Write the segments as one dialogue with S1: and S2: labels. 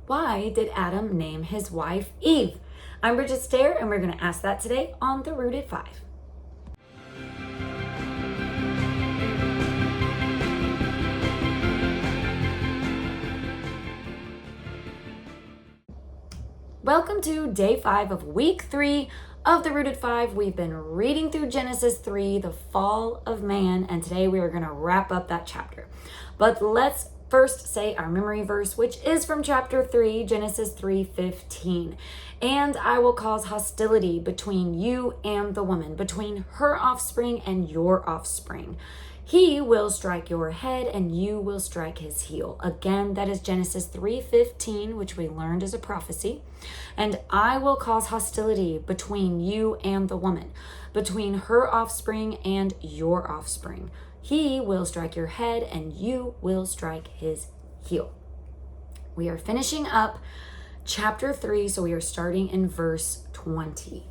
S1: Why did Adam name his wife Eve? I'm Bridget Stair, and we're going to ask that today on The Rooted 5. Welcome to day 5 of week 3 of The Rooted 5. We've been reading through Genesis 3, the fall of man, and today we are going to wrap up that chapter. But let's first say our memory verse, which is from chapter 3, Genesis 3:15. And I will cause hostility between you and the woman, between her offspring and your offspring. He will strike your head and you will strike his heel. Again, that is Genesis 3:15, which we learned as a prophecy. And I will cause hostility between you and the woman, between her offspring and your offspring. He will strike your head and you will strike his heel. We are finishing up chapter 3, so we are starting in verse 20.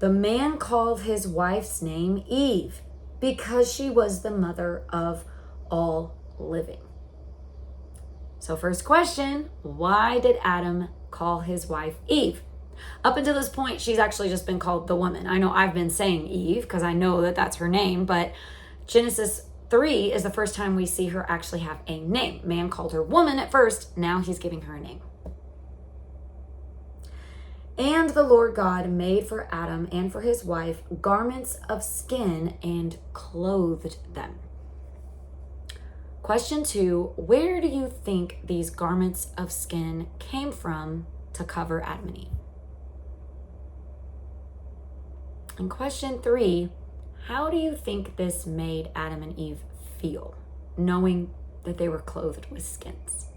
S1: The man called his wife's name Eve, because she was the mother of all living. So first question, why did Adam call his wife Eve? Up until this point, she's actually just been called the woman. I know I've been saying Eve because I know that that's her name, but Genesis 3 is the first time we see her actually have a name. Man called her woman at first, now he's giving her a name. And the Lord God made for Adam and for his wife garments of skin and clothed them. Question 2, where do you think these garments of skin came from to cover Adam and Eve? And question 3, how do you think this made Adam and Eve feel, knowing that they were clothed with skins?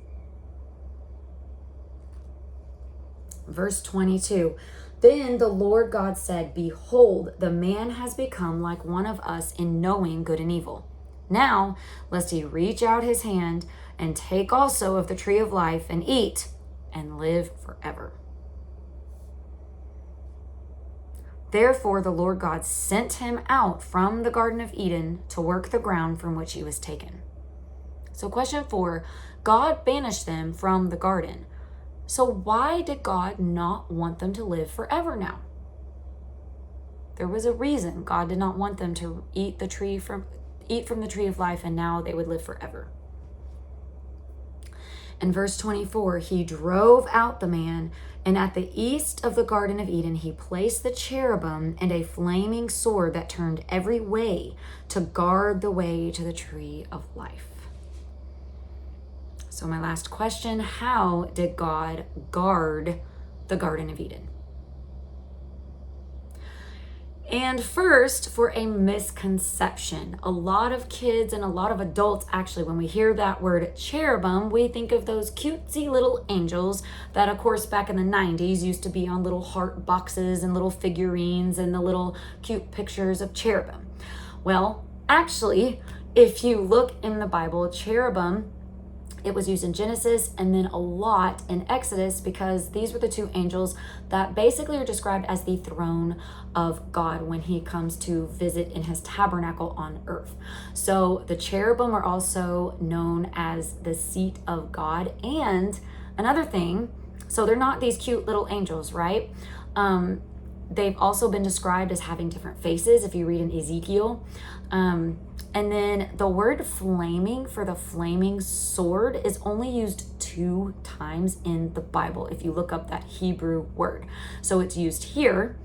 S1: Verse 22, then the Lord God said, behold, the man has become like one of us in knowing good and evil. Now, lest he reach out his hand and take also of the tree of life and eat and live forever. Therefore, the Lord God sent him out from the Garden of Eden to work the ground from which he was taken. So question 4, God banished them from the garden. So why did God not want them to live forever now? There was a reason God did not want them to eat from the tree of life, and now they would live forever. In verse 24, he drove out the man, and at the east of the Garden of Eden, he placed the cherubim and a flaming sword that turned every way to guard the way to the tree of life. So my last question, how did God guard the Garden of Eden? And first, for a misconception, a lot of kids and a lot of adults, actually, when we hear that word cherubim, we think of those cutesy little angels that, of course, back in the 90s used to be on little heart boxes and little figurines and the little cute pictures of cherubim. Well, actually, if you look in the Bible, cherubim, it was used in Genesis and then a lot in Exodus, because these were the two angels that basically are described as the throne of God when he comes to visit in his tabernacle on earth. So the cherubim are also known as the seat of God. And another thing, so they're not these cute little angels, right? They've also been described as having different faces if you read in Ezekiel. And then the word flaming for the flaming sword is only used 2 times in the Bible if you look up that Hebrew word. So it's used here,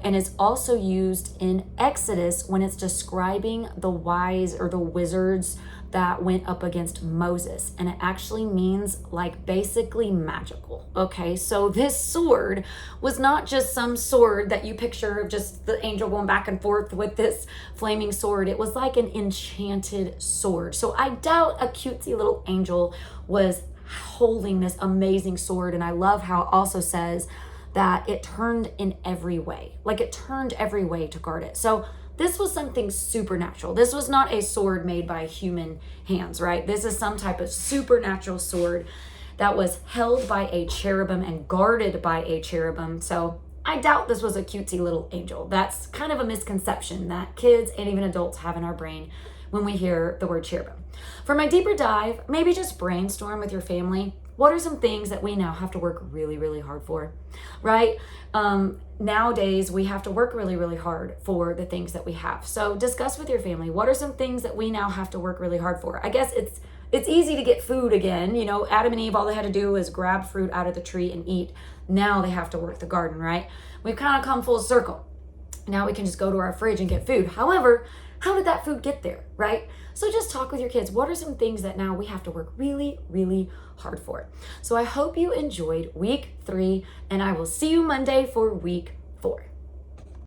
S1: and it's also used in Exodus when it's describing the wise or the wizards that went up against Moses. And it actually means like basically magical. Okay, so this sword was not just some sword that you picture of just the angel going back and forth with this flaming sword. It was like an enchanted sword. So I doubt a cutesy little angel was holding this amazing sword. And I love how it also says that it turned in every way, like it turned every way to guard it. So this was something supernatural. This was not a sword made by human hands, right? This is some type of supernatural sword that was held by a cherubim and guarded by a cherubim. So I doubt this was a cutesy little angel. That's kind of a misconception that kids and even adults have in our brain when we hear the word cherubim. For my deeper dive, maybe just brainstorm with your family what are some things that we now have to work really, really hard for, right? Nowadays, we have to work really, really hard for the things that we have. So discuss with your family, what are some things that we now have to work really hard for? I guess it's easy to get food again. You know, Adam and Eve, all they had to do was grab fruit out of the tree and eat. Now they have to work the garden, right? We've kind of come full circle. Now we can just go to our fridge and get food. However, how did that food get there, right? So just talk with your kids. What are some things that now we have to work really, really hard for? So I hope you enjoyed week 3, and I will see you Monday for week 4.